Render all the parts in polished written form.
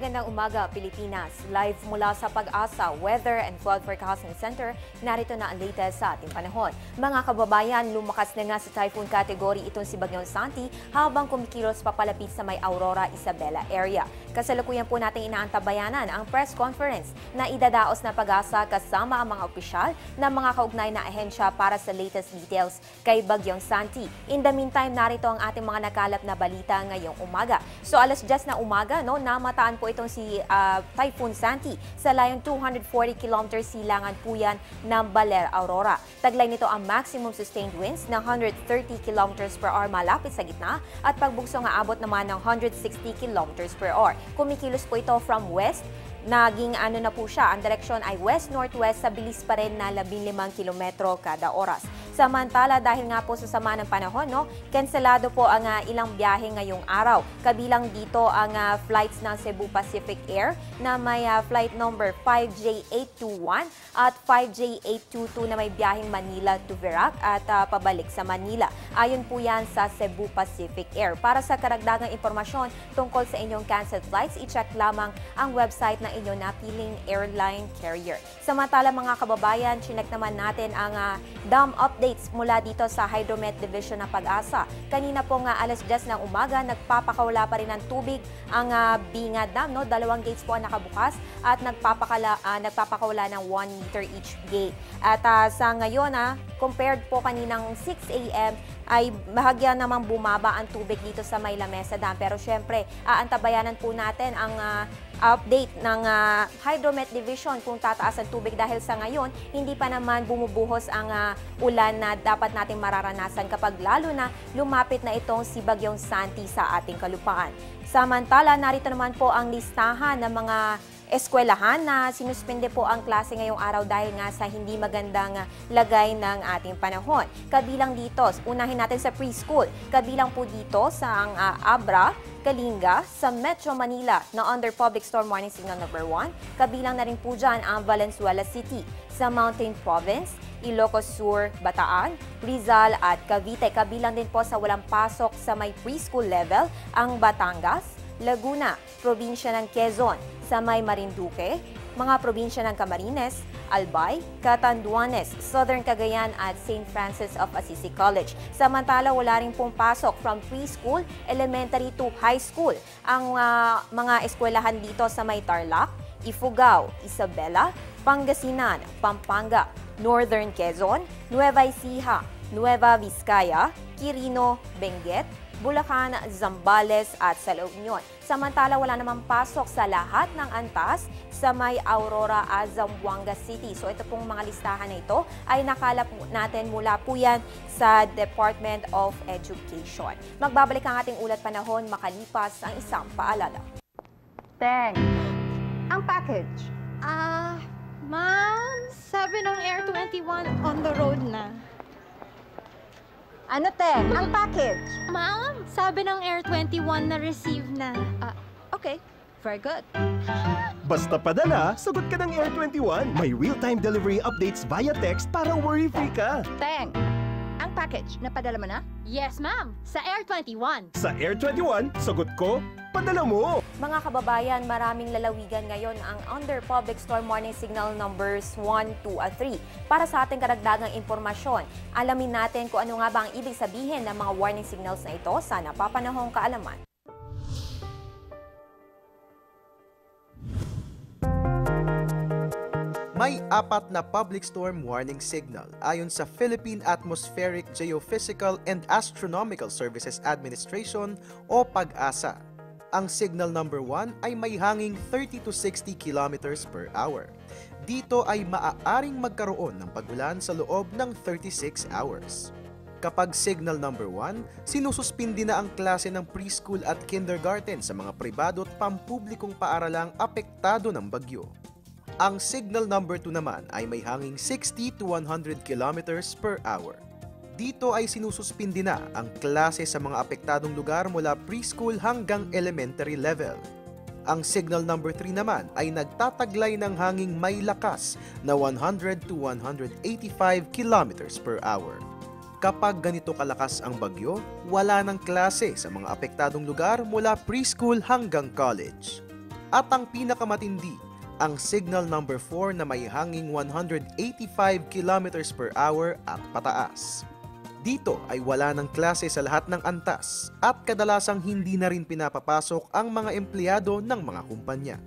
Magandang umaga, Pilipinas. Live mula sa Pag-asa Weather and Flood Forecasting Center, narito na ang latest sa ating panahon. Mga kababayan, lumakas na nga sa typhoon category itong si Bagyong Santi habang kumikilos papalapit sa may Aurora, Isabela area. Kasalukuyan po nating inaantabayanan ang press conference na idadaos na Pag-asa kasama ang mga opisyal na mga kaugnay na ahensya para sa latest details kay Bagyong Santi. In the meantime, narito ang ating mga nakalap na balita ngayong umaga. So alas 10 na umaga, namataan po itong si Typhoon Santi sa layong 240 km silangan po yan ng Baler, Aurora. Taglay nito ang maximum sustained winds na 130 km per hour malapit sa gitna at pagbugso nga abot naman ng 160 km per hour. Kumikilos po ito from west. Naging na po siya, ang direksyon ay west-northwest sa bilis pa rin na 15 km kada oras. Samantala, dahil nga po sa sama ng panahon, kanselado po ang ilang biyahe ngayong araw. Kabilang dito ang flights ng Cebu Pacific Air na may flight number 5J821 at 5J822 na may biyaheng Manila to Verac at pabalik sa Manila. Ayon po yan sa Cebu Pacific Air. Para sa karagdagang impormasyon tungkol sa inyong canceled flights, i-check lamang ang website ng inyong napiling airline carrier. Samantala mga kababayan, chinek naman natin ang dam updates mula dito sa Hydromet Division ng Pag-asa. Kanina po nga alas 10 ng umaga, nagpapakawala pa rin ng tubig ang Binga Dam. Dalawang gates po ang nakabukas at nagpapakawala ng 1 meter each gate. At sa ngayon, compared po kaninang 6 a.m., ay bahagya namang bumaba ang tubig dito sa May Lamesa Dam. Pero syempre, aantabayanan po natin ang update ng Hydromet Division kung tataas ang tubig dahil sa ngayon, hindi pa naman bumubuhos ang ulan na dapat nating mararanasan kapag lalo na lumapit na itong si Bagyong Santi sa ating kalupaan. Samantala, narito naman po ang listahan ng mga eskwelahan na sinuspende po ang klase ngayong araw dahil nga sa hindi magandang lagay ng ating panahon. Kabilang dito, unahin natin sa preschool. Kabilang po dito sa ang Abra, Kalinga, sa Metro Manila na under Public Storm Warning Signal number 1. Kabilang na rin po dyan ang Valenzuela City. Sa Mountain Province, Ilocos Sur, Bataan, Rizal at Cavite. Kabilang din po sa walang pasok sa may preschool level ang Batangas, Laguna, Probinsya ng Quezon, sa may Marinduque, mga probinsya ng Camarines, Albay, Catanduanes, Southern Cagayan at St. Francis of Assisi College. Samantala, wala rin pong pasok from preschool, elementary to high school. Ang mga eskwelahan dito sa may Tarlac, Ifugao, Isabela, Pangasinan, Pampanga, Northern Quezon, Nueva Ecija, Nueva Vizcaya, Quirino, Benguet, Bulacan, Zambales at sa La Union. Samantala, wala namang pasok sa lahat ng antas sa may Aurora, Zamboanga City. So ito pong mga listahan na ito ay nakalap natin mula po yan sa Department of Education. Magbabalik ang ating ulat panahon makalipas ang isang paalala. Teng, ang package. Ma'am, sabi ng Air 21 on the road na. Ano, Teng? Ang package. Ma'am, sabi ng Air 21 na receive na. Okay, very good. Basta padala, sagot ka ng Air 21. May real-time delivery updates via text para worry-free ka. Teng, ang package, napadala mo na? Yes, ma'am, sa Air 21. Sa Air 21, sagot ko, padala mo. Mga kababayan, maraming lalawigan ngayon ang under Public Storm Warning Signal numbers 1, 2 at 3. Para sa ating karagdagang impormasyon, alamin natin kung ano nga ba ang ibig sabihin ng mga warning signals na ito sa napapanahong kaalaman. May 4 na public storm warning signal ayon sa Philippine Atmospheric, Geophysical and Astronomical Services Administration o Pag-asa. Ang signal number 1 ay may hanging 30 to 60 kilometers per hour. Dito ay maaaring magkaroon ng pagulan sa loob ng 36 hours. Kapag signal number 1, sinususpindi na ang klase ng preschool at kindergarten sa mga pribado at pampublikong paaralang apektado ng bagyo. Ang signal number 2 naman ay may hanging 60 to 100 kilometers per hour. Dito ay sinususpindi na ang klase sa mga apektadong lugar mula preschool hanggang elementary level. Ang signal number 3 naman ay nagtataglay ng hanging may lakas na 100 to 185 kilometers per hour. Kapag ganito kalakas ang bagyo, wala ng klase sa mga apektadong lugar mula preschool hanggang college. At ang pinakamatindi, ang signal number 4 na may hanging 185 kilometers per hour at pataas. Dito ay wala ng klase sa lahat ng antas at kadalasang hindi na rin pinapapasok ang mga empleyado ng mga kumpanya.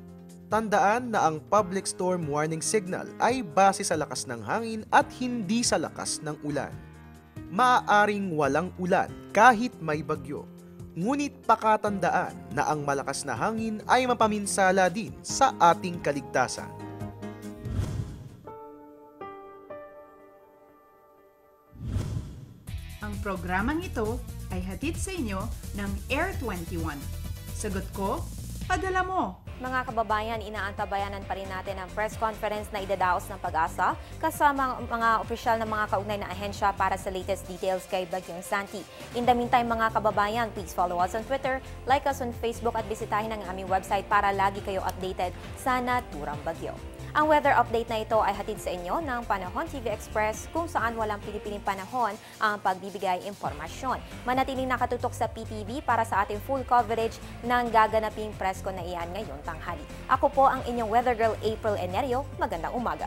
Tandaan na ang public storm warning signal ay base sa lakas ng hangin at hindi sa lakas ng ulan. Maaaring walang ulan kahit may bagyo. Ngunit pakatandaan na ang malakas na hangin ay mapaminsala din sa ating kaligtasan. Ang programang ito ay hatid sa inyo ng Air 21. Sagot ko, padala mo! Mga kababayan, inaantabayanan pa rin natin ang press conference na idadaos ng Pag-asa kasama mga opisyal ng mga kaugnay na ahensya para sa latest details kay Bagyong Santi. In the meantime, mga kababayan, please follow us on Twitter, like us on Facebook at bisitahin ang aming website para lagi kayo updated sa naturang bagyo. Ang weather update na ito ay hatid sa inyo ng Panahon TV Express kung saan walang pinipiling panahon ang pagbibigay impormasyon. Manatiling nakatutok sa PTV para sa ating full coverage ng gaganaping presko na iyan ngayong tanghali. Ako po ang inyong weather girl April Enerio. Magandang umaga.